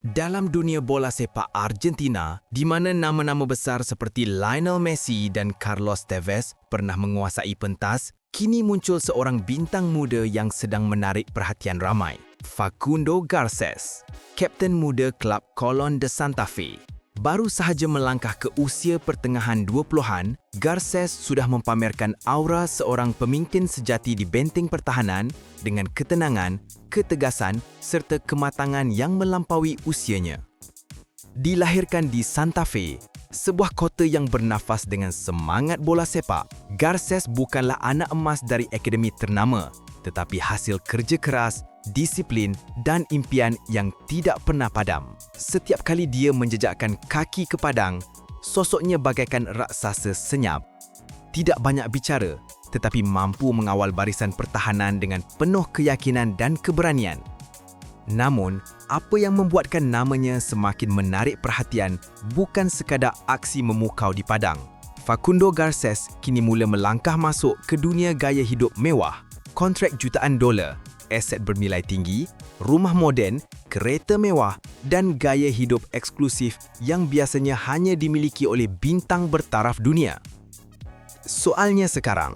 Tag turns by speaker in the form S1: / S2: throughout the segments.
S1: Dalam dunia bola sepak Argentina, di mana nama-nama besar seperti Lionel Messi dan Carlos Tevez pernah menguasai pentas, kini muncul seorang bintang muda yang sedang menarik perhatian ramai. Facundo Garces, kapten muda klub Colón de Santa Fe. Baru sahaja melangkah ke usia pertengahan 20-an, Garces sudah mempamerkan aura seorang pemimpin sejati di benteng pertahanan dengan ketenangan, ketegasan serta kematangan yang melampaui usianya. Dilahirkan di Santa Fe, sebuah kota yang bernafas dengan semangat bola sepak, Garces bukanlah anak emas dari akademi ternama, tetapi hasil kerja keras, disiplin dan impian yang tidak pernah padam. Setiap kali dia menjejakkan kaki ke padang, sosoknya bagaikan raksasa senyap. Tidak banyak bicara, tetapi mampu mengawal barisan pertahanan dengan penuh keyakinan dan keberanian. Namun, apa yang membuatkan namanya semakin menarik perhatian bukan sekadar aksi memukau di padang. Facundo Garces kini mula melangkah masuk ke dunia gaya hidup mewah, kontrak jutaan dolar, aset bernilai tinggi, rumah moden, kereta mewah dan gaya hidup eksklusif yang biasanya hanya dimiliki oleh bintang bertaraf dunia. Soalnya sekarang,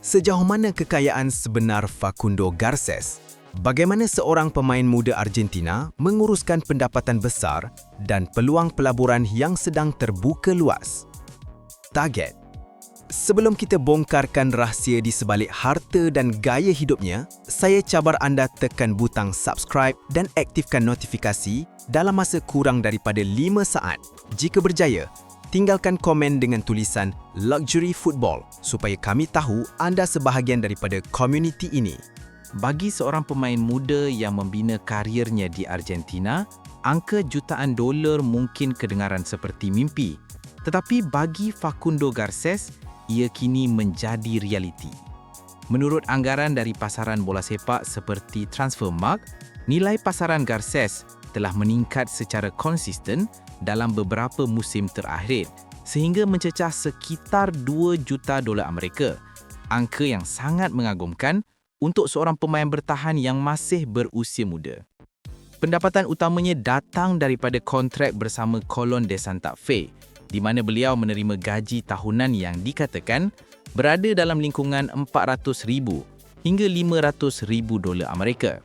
S1: sejauh mana kekayaan sebenar Facundo Garces? Bagaimana seorang pemain muda Argentina menguruskan pendapatan besar dan peluang pelaburan yang sedang terbuka luas? Target. Sebelum kita bongkarkan rahsia di sebalik harta dan gaya hidupnya, saya cabar anda tekan butang subscribe dan aktifkan notifikasi dalam masa kurang daripada 5 saat. Jika berjaya, tinggalkan komen dengan tulisan Luxury Football supaya kami tahu anda sebahagian daripada komuniti ini.
S2: Bagi seorang pemain muda yang membina kariernya di Argentina, angka jutaan dolar mungkin kedengaran seperti mimpi. Tetapi bagi Facundo Garces, ia kini menjadi realiti. Menurut anggaran dari pasaran bola sepak seperti Transfermarkt, nilai pasaran Garces telah meningkat secara konsisten dalam beberapa musim terakhir sehingga mencecah sekitar 2 juta dolar Amerika. Angka yang sangat mengagumkan untuk seorang pemain bertahan yang masih berusia muda. Pendapatan utamanya datang daripada kontrak bersama Colón de Santa Fe, di mana beliau menerima gaji tahunan yang dikatakan berada dalam lingkungan 400,000 hingga 500,000 dolar Amerika.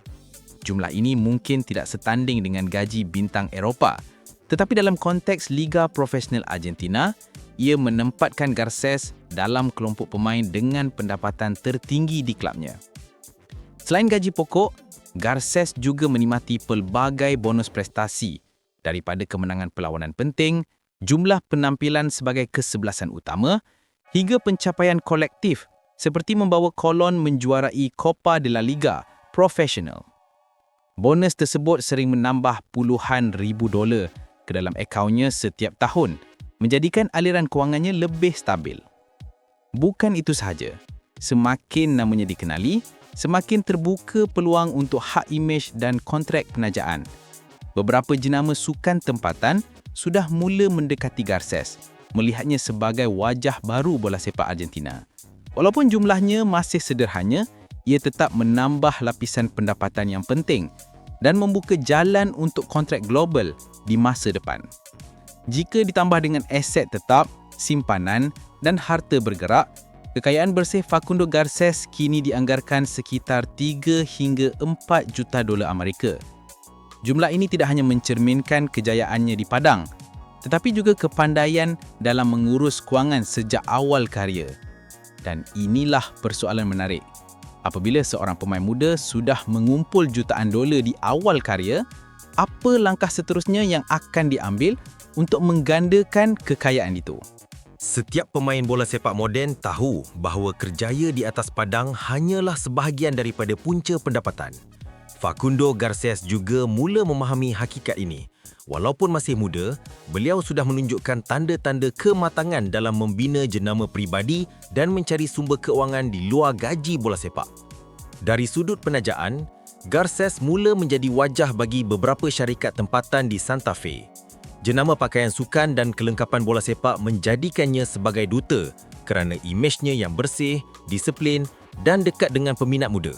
S2: Jumlah ini mungkin tidak setanding dengan gaji bintang Eropah, tetapi dalam konteks Liga Profesional Argentina, ia menempatkan Garces dalam kelompok pemain dengan pendapatan tertinggi di klubnya. Selain gaji pokok, Garces juga menikmati pelbagai bonus prestasi daripada kemenangan perlawanan penting, jumlah penampilan sebagai kesebelasan utama hingga pencapaian kolektif seperti membawa Colón menjuarai Copa de la Liga Profesional. Bonus tersebut sering menambah puluhan ribu dolar ke dalam akaunnya setiap tahun, menjadikan aliran kewangannya lebih stabil. Bukan itu sahaja, semakin namanya dikenali, semakin terbuka peluang untuk hak imej dan kontrak penajaan. Beberapa jenama sukan tempatan sudah mula mendekati Garces, melihatnya sebagai wajah baru bola sepak Argentina. Walaupun jumlahnya masih sederhana, ia tetap menambah lapisan pendapatan yang penting dan membuka jalan untuk kontrak global di masa depan. Jika ditambah dengan aset tetap, simpanan dan harta bergerak, kekayaan bersih Facundo Garces kini dianggarkan sekitar 3 hingga 4 juta dolar Amerika. Jumlah ini tidak hanya mencerminkan kejayaannya di padang, tetapi juga kepandaian dalam mengurus kewangan sejak awal karier. Dan inilah persoalan menarik. Apabila seorang pemain muda sudah mengumpul jutaan dolar di awal karier, apa langkah seterusnya yang akan diambil untuk menggandakan kekayaan itu?
S3: Setiap pemain bola sepak moden tahu bahawa kerjaya di atas padang hanyalah sebahagian daripada punca pendapatan. Facundo Garces juga mula memahami hakikat ini. Walaupun masih muda, beliau sudah menunjukkan tanda-tanda kematangan dalam membina jenama peribadi dan mencari sumber keuangan di luar gaji bola sepak. Dari sudut penajaan, Garces mula menjadi wajah bagi beberapa syarikat tempatan di Santa Fe. Jenama pakaian sukan dan kelengkapan bola sepak menjadikannya sebagai duta kerana imejnya yang bersih, disiplin dan dekat dengan peminat muda.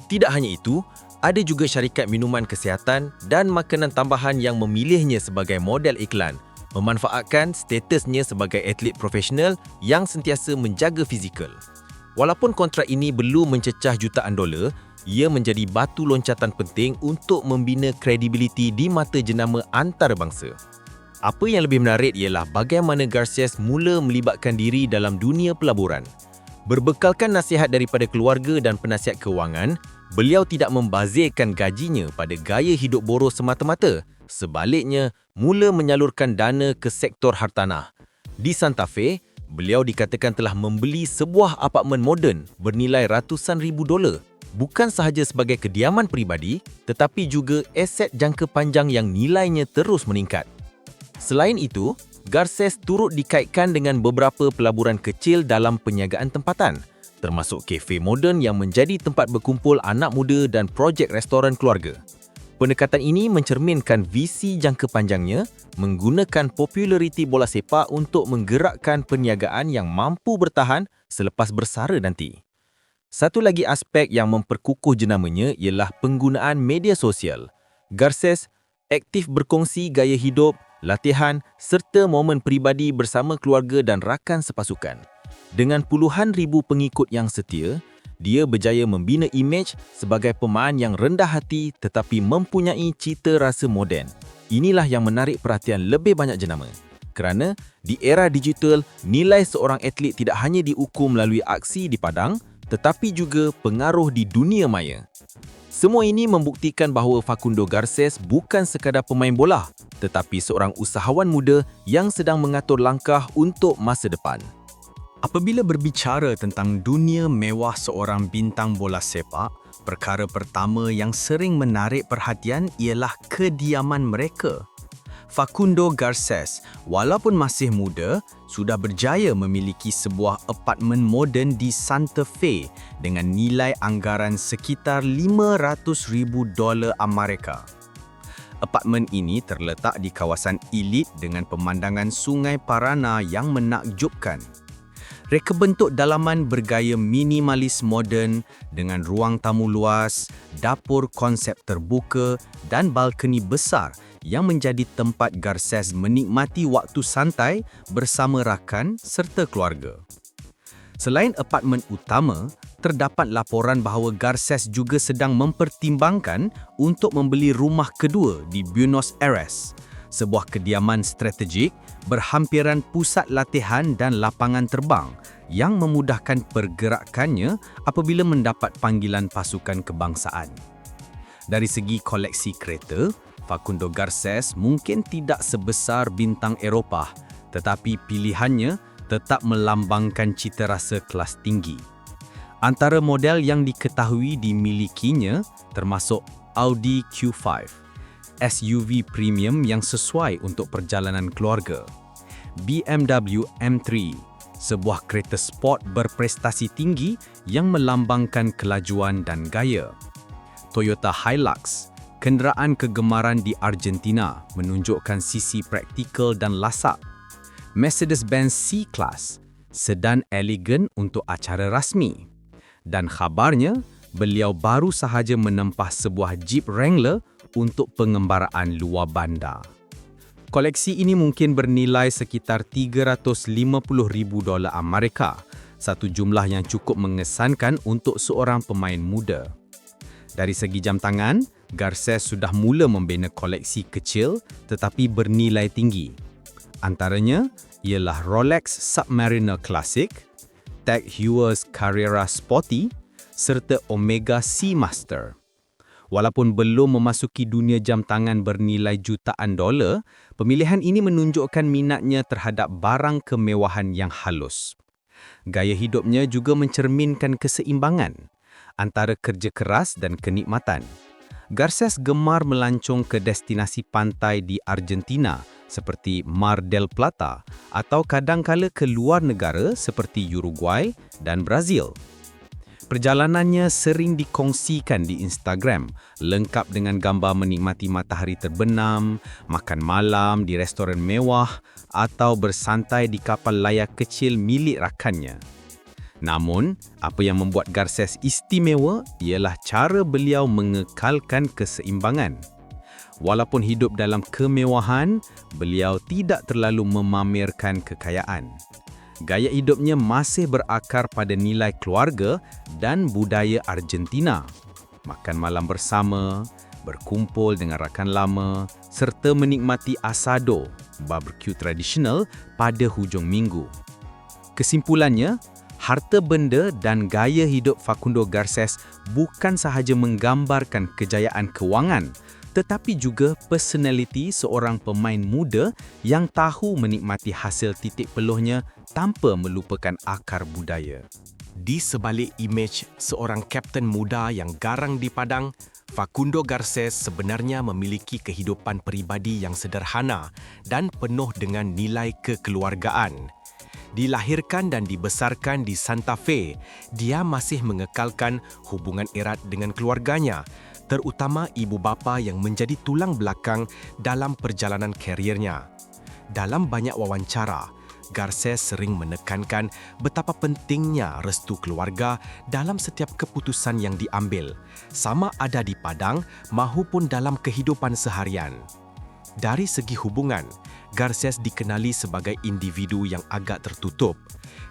S3: Tidak hanya itu, Ada juga syarikat minuman kesihatan dan makanan tambahan yang memilihnya sebagai model iklan, memanfaatkan statusnya sebagai atlet profesional yang sentiasa menjaga fizikal. Walaupun kontrak ini belum mencecah jutaan dolar, ia menjadi batu loncatan penting untuk membina kredibiliti di mata jenama antarabangsa. Apa yang lebih menarik ialah bagaimana Garces mula melibatkan diri dalam dunia pelaburan. Berbekalkan nasihat daripada keluarga dan penasihat kewangan, beliau tidak membazirkan gajinya pada gaya hidup boros semata-mata. Sebaliknya, mula menyalurkan dana ke sektor hartanah. Di Santa Fe, beliau dikatakan telah membeli sebuah apartmen moden bernilai ratusan ribu dolar. Bukan sahaja sebagai kediaman peribadi, tetapi juga aset jangka panjang yang nilainya terus meningkat. Selain itu, Garces turut dikaitkan dengan beberapa pelaburan kecil dalam penjagaan tempatan, termasuk kafe moden yang menjadi tempat berkumpul anak muda dan projek restoran keluarga. Pendekatan ini mencerminkan visi jangka panjangnya menggunakan populariti bola sepak untuk menggerakkan perniagaan yang mampu bertahan selepas bersara nanti. Satu lagi aspek yang memperkukuh jenamanya ialah penggunaan media sosial. Garces aktif berkongsi gaya hidup, latihan serta momen peribadi bersama keluarga dan rakan sepasukan. Dengan puluhan ribu pengikut yang setia, dia berjaya membina imej sebagai pemain yang rendah hati tetapi mempunyai cita rasa moden. Inilah yang menarik perhatian lebih banyak jenama. Kerana di era digital, nilai seorang atlet tidak hanya diukur melalui aksi di padang, tetapi juga pengaruh di dunia maya. Semua ini membuktikan bahawa Facundo Garces bukan sekadar pemain bola, tetapi seorang usahawan muda yang sedang mengatur langkah untuk masa depan.
S1: Apabila berbicara tentang dunia mewah seorang bintang bola sepak, perkara pertama yang sering menarik perhatian ialah kediaman mereka. Facundo Garces, walaupun masih muda, sudah berjaya memiliki sebuah apartmen moden di Santa Fe dengan nilai anggaran sekitar $500,000 Amerika. Apartmen ini terletak di kawasan elit dengan pemandangan Sungai Parana yang menakjubkan. Reka bentuk dalaman bergaya minimalis moden dengan ruang tamu luas, dapur konsep terbuka dan balkoni besar yang menjadi tempat Garces menikmati waktu santai bersama rakan serta keluarga. Selain apartmen utama, terdapat laporan bahawa Garces juga sedang mempertimbangkan untuk membeli rumah kedua di Buenos Aires, sebuah kediaman strategik berhampiran pusat latihan dan lapangan terbang yang memudahkan pergerakannya apabila mendapat panggilan pasukan kebangsaan. Dari segi koleksi kereta, Facundo Garces mungkin tidak sebesar bintang Eropah, tetapi pilihannya tetap melambangkan cita rasa kelas tinggi. Antara model yang diketahui dimilikinya termasuk Audi Q5, SUV premium yang sesuai untuk perjalanan keluarga, BMW M3, sebuah kereta sport berprestasi tinggi yang melambangkan kelajuan dan gaya, Toyota Hilux, kenderaan kegemaran di Argentina menunjukkan sisi praktikal dan lasak, Mercedes-Benz C-Class, sedan elegan untuk acara rasmi, dan khabarnya beliau baru sahaja menempah sebuah Jeep Wrangler untuk pengembaraan luar bandar. Koleksi ini mungkin bernilai sekitar $350,000 Amerika, satu jumlah yang cukup mengesankan untuk seorang pemain muda. Dari segi jam tangan, Garces sudah mula membina koleksi kecil tetapi bernilai tinggi. Antaranya ialah Rolex Submariner Classic, Tag Heuer's Carrera Sporty serta Omega Seamaster. Walaupun belum memasuki dunia jam tangan bernilai jutaan dolar, pemilihan ini menunjukkan minatnya terhadap barang kemewahan yang halus. Gaya hidupnya juga mencerminkan keseimbangan antara kerja keras dan kenikmatan. Garces gemar melancong ke destinasi pantai di Argentina seperti Mar del Plata atau kadangkala ke luar negara seperti Uruguay dan Brazil. Perjalanannya sering dikongsikan di Instagram, lengkap dengan gambar menikmati matahari terbenam, makan malam di restoran mewah atau bersantai di kapal layar kecil milik rakannya.
S2: Namun, apa yang membuat Garces istimewa ialah cara beliau mengekalkan keseimbangan. Walaupun hidup dalam kemewahan, beliau tidak terlalu memamerkan kekayaan. Gaya hidupnya masih berakar pada nilai keluarga dan budaya Argentina. Makan malam bersama, berkumpul dengan rakan lama, serta menikmati asado, barbecue tradisional pada hujung minggu. Kesimpulannya, harta benda dan gaya hidup Facundo Garces bukan sahaja menggambarkan kejayaan kewangan, tetapi juga personaliti seorang pemain muda yang tahu menikmati hasil titik peluhnya tanpa melupakan akar budaya.
S1: Di sebalik imej seorang kapten muda yang garang di padang, Facundo Garces sebenarnya memiliki kehidupan peribadi yang sederhana dan penuh dengan nilai kekeluargaan. Dilahirkan dan dibesarkan di Santa Fe, dia masih mengekalkan hubungan erat dengan keluarganya, terutama ibu bapa yang menjadi tulang belakang dalam perjalanan kariernya. Dalam banyak wawancara, Garces sering menekankan betapa pentingnya restu keluarga dalam setiap keputusan yang diambil, sama ada di padang mahupun dalam kehidupan seharian. Dari segi hubungan, Garces dikenali sebagai individu yang agak tertutup.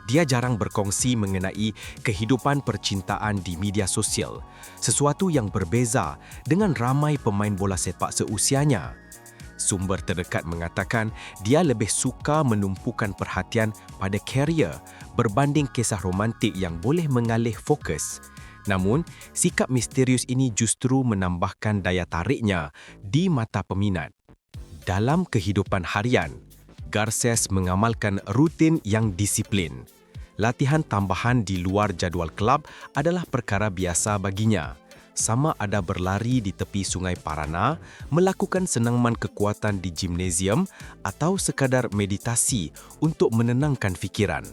S1: Dia jarang berkongsi mengenai kehidupan percintaan di media sosial, sesuatu yang berbeza dengan ramai pemain bola sepak seusianya. Sumber terdekat mengatakan dia lebih suka menumpukan perhatian pada karier berbanding kisah romantik yang boleh mengalih fokus. Namun, sikap misterius ini justru menambahkan daya tariknya di mata peminat. Dalam kehidupan harian, Garces mengamalkan rutin yang disiplin. Latihan tambahan di luar jadual kelab adalah perkara biasa baginya. Sama ada berlari di tepi Sungai Parana, melakukan senaman kekuatan di gimnasium atau sekadar meditasi untuk menenangkan fikiran.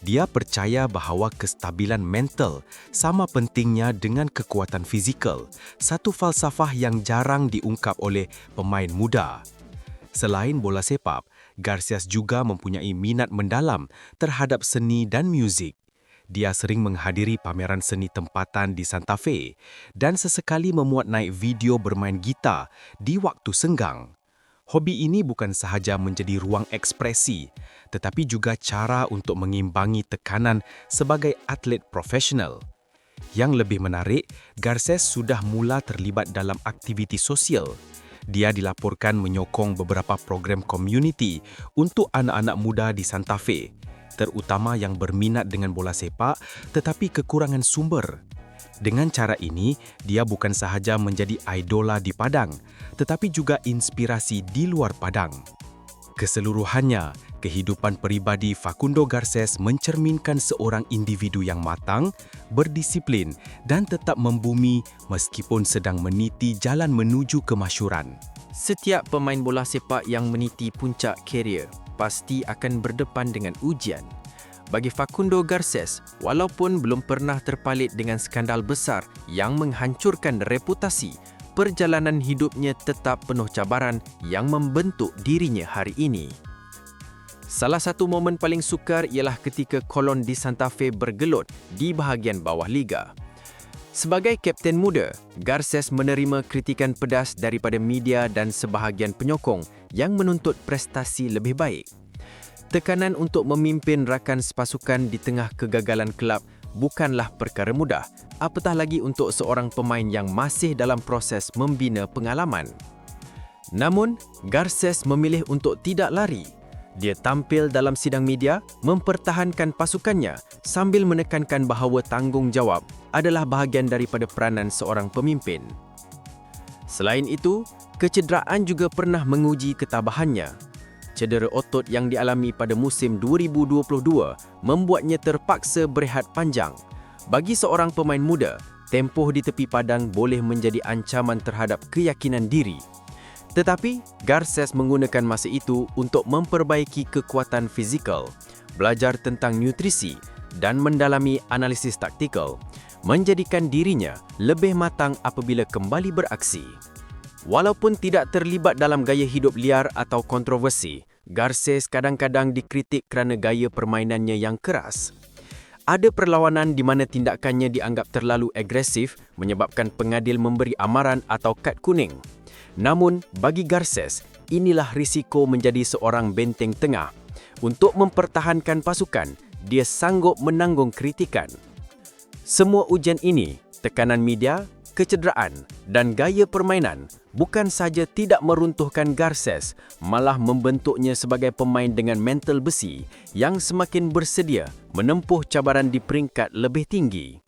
S1: Dia percaya bahawa kestabilan mental sama pentingnya dengan kekuatan fizikal, satu falsafah yang jarang diungkap oleh pemain muda. Selain bola sepak, Garces juga mempunyai minat mendalam terhadap seni dan muzik. Dia sering menghadiri pameran seni tempatan di Santa Fe dan sesekali memuat naik video bermain gitar di waktu senggang. Hobi ini bukan sahaja menjadi ruang ekspresi, tetapi juga cara untuk mengimbangi tekanan sebagai atlet profesional. Yang lebih menarik, Garces sudah mula terlibat dalam aktiviti sosial. Dia dilaporkan menyokong beberapa program komuniti untuk anak-anak muda di Santa Fe, terutama yang berminat dengan bola sepak tetapi kekurangan sumber. Dengan cara ini, dia bukan sahaja menjadi idola di padang, tetapi juga inspirasi di luar padang. Keseluruhannya, kehidupan peribadi Facundo Garces mencerminkan seorang individu yang matang, berdisiplin dan tetap membumi meskipun sedang meniti jalan menuju kemasyhuran.
S4: Setiap pemain bola sepak yang meniti puncak karier pasti akan berdepan dengan ujian. Bagi Facundo Garces, walaupun belum pernah terpalit dengan skandal besar yang menghancurkan reputasi, perjalanan hidupnya tetap penuh cabaran yang membentuk dirinya hari ini. Salah satu momen paling sukar ialah ketika Colón di Santa Fe bergelut di bahagian bawah liga. Sebagai kapten muda, Garces menerima kritikan pedas daripada media dan sebahagian penyokong yang menuntut prestasi lebih baik. Tekanan untuk memimpin rakan sepasukan di tengah kegagalan kelab bukanlah perkara mudah, apatah lagi untuk seorang pemain yang masih dalam proses membina pengalaman. Namun, Garces memilih untuk tidak lari. Dia tampil dalam sidang media mempertahankan pasukannya sambil menekankan bahawa tanggungjawab adalah bahagian daripada peranan seorang pemimpin. Selain itu, kecederaan juga pernah menguji ketabahannya. Cedera otot yang dialami pada musim 2022 membuatnya terpaksa berehat panjang. Bagi seorang pemain muda, tempoh di tepi padang boleh menjadi ancaman terhadap keyakinan diri. Tetapi, Garces menggunakan masa itu untuk memperbaiki kekuatan fizikal, belajar tentang nutrisi dan mendalami analisis taktikal, menjadikan dirinya lebih matang apabila kembali beraksi. Walaupun tidak terlibat dalam gaya hidup liar atau kontroversi, Garces kadang-kadang dikritik kerana gaya permainannya yang keras. Ada perlawanan di mana tindakannya dianggap terlalu agresif menyebabkan pengadil memberi amaran atau kad kuning. Namun, bagi Garces, inilah risiko menjadi seorang benteng tengah. Untuk mempertahankan pasukan, dia sanggup menanggung kritikan. Semua ujian ini, tekanan media, kecederaan dan gaya permainan bukan saja tidak meruntuhkan Garces, malah membentuknya sebagai pemain dengan mental besi yang semakin bersedia menempuh cabaran di peringkat lebih tinggi.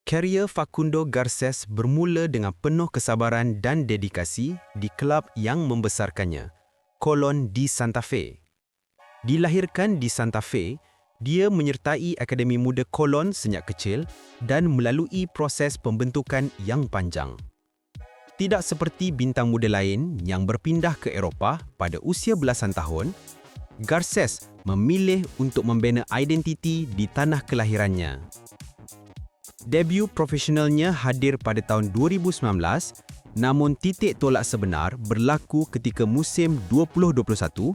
S2: Karier Facundo Garces bermula dengan penuh kesabaran dan dedikasi di kelab yang membesarkannya, Colón de Santa Fe. Dilahirkan di Santa Fe, dia menyertai Akademi Muda Colón sejak kecil dan melalui proses pembentukan yang panjang. Tidak seperti bintang muda lain yang berpindah ke Eropah pada usia belasan tahun, Garces memilih untuk membina identiti di tanah kelahirannya. Debut profesionalnya hadir pada tahun 2019, namun titik tolak sebenar berlaku ketika musim 2021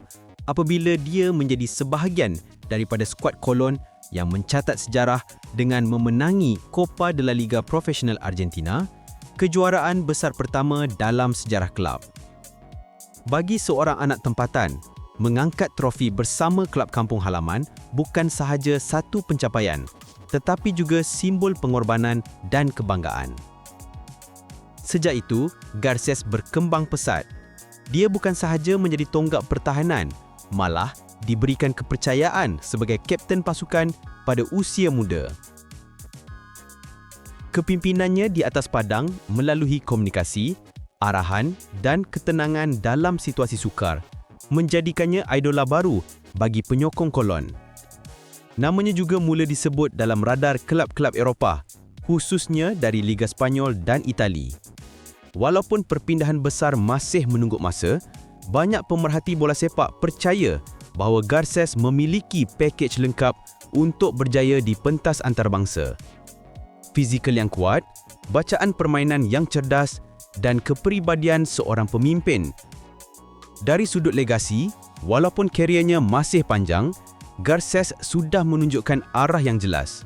S2: apabila dia menjadi sebahagian daripada skuad Colón yang mencatat sejarah dengan memenangi Copa de la Liga Profesional Argentina, kejuaraan besar pertama dalam sejarah kelab. Bagi seorang anak tempatan, mengangkat trofi bersama kelab kampung halaman bukan sahaja satu pencapaian, tetapi juga simbol pengorbanan dan kebanggaan. Sejak itu, Garces berkembang pesat. Dia bukan sahaja menjadi tonggak pertahanan, malah diberikan kepercayaan sebagai kapten pasukan pada usia muda. Kepimpinannya di atas padang melalui komunikasi, arahan dan ketenangan dalam situasi sukar menjadikannya idola baru bagi penyokong Colón. Namanya juga mula disebut dalam radar kelab-kelab Eropah, khususnya dari Liga Spanyol dan Itali. Walaupun perpindahan besar masih menungguk masa, banyak pemerhati bola sepak percaya bahawa Garces memiliki pakej lengkap untuk berjaya di pentas antarabangsa. Fizikal yang kuat, bacaan permainan yang cerdas dan kepribadian seorang pemimpin. Dari sudut legasi, walaupun kariernya masih panjang, Garces sudah menunjukkan arah yang jelas.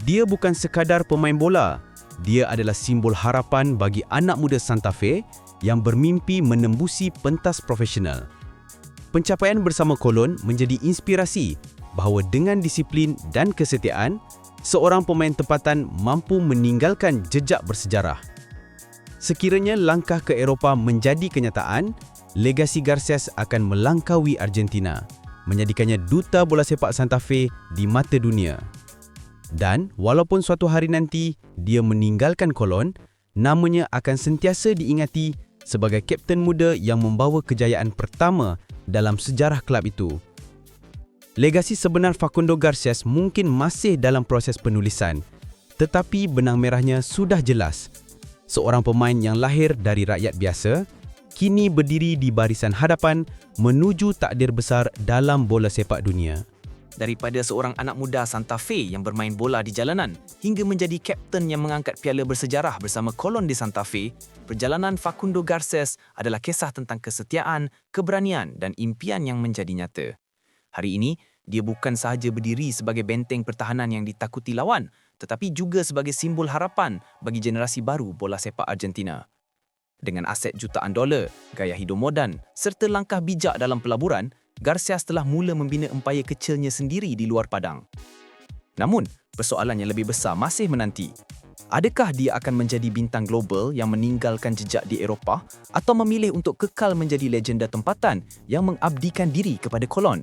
S2: Dia bukan sekadar pemain bola, dia adalah simbol harapan bagi anak muda Santa Fe yang bermimpi menembusi pentas profesional. Pencapaian bersama Colón menjadi inspirasi bahawa dengan disiplin dan kesetiaan, seorang pemain tempatan mampu meninggalkan jejak bersejarah. Sekiranya langkah ke Eropah menjadi kenyataan, legasi Garces akan melangkaui Argentina, menjadikannya duta bola sepak Santa Fe di mata dunia. Dan walaupun suatu hari nanti dia meninggalkan Colón, namanya akan sentiasa diingati sebagai kapten muda yang membawa kejayaan pertama dalam sejarah kelab itu. Legasi sebenar Facundo Garces mungkin masih dalam proses penulisan, tetapi benang merahnya sudah jelas. Seorang pemain yang lahir dari rakyat biasa, kini berdiri di barisan hadapan menuju takdir besar dalam bola sepak dunia.
S1: Daripada seorang anak muda Santa Fe yang bermain bola di jalanan hingga menjadi kapten yang mengangkat piala bersejarah bersama Colón de Santa Fe, perjalanan Facundo Garces adalah kisah tentang kesetiaan, keberanian dan impian yang menjadi nyata. Hari ini, dia bukan sahaja berdiri sebagai benteng pertahanan yang ditakuti lawan, tetapi juga sebagai simbol harapan bagi generasi baru bola sepak Argentina. Dengan aset jutaan dolar, gaya hidup moden serta langkah bijak dalam pelaburan, Garces telah mula membina empayar kecilnya sendiri di luar padang. Namun, persoalan yang lebih besar masih menanti. Adakah dia akan menjadi bintang global yang meninggalkan jejak di Eropah atau memilih untuk kekal menjadi legenda tempatan yang mengabdikan diri kepada Colón?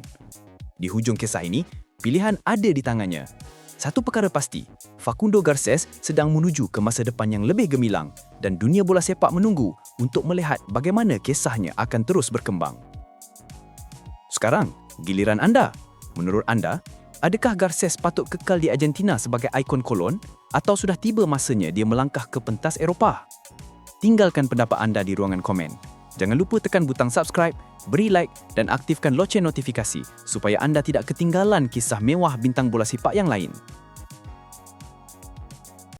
S1: Di hujung kisah ini, pilihan ada di tangannya. Satu perkara pasti, Facundo Garces sedang menuju ke masa depan yang lebih gemilang dan dunia bola sepak menunggu untuk melihat bagaimana kisahnya akan terus berkembang. Sekarang, giliran anda. Menurut anda, adakah Garces patut kekal di Argentina sebagai ikon Colón atau sudah tiba masanya dia melangkah ke pentas Eropah? Tinggalkan pendapat anda di ruangan komen. Jangan lupa tekan butang subscribe, beri like dan aktifkan loceng notifikasi supaya anda tidak ketinggalan kisah mewah bintang bola sepak yang lain.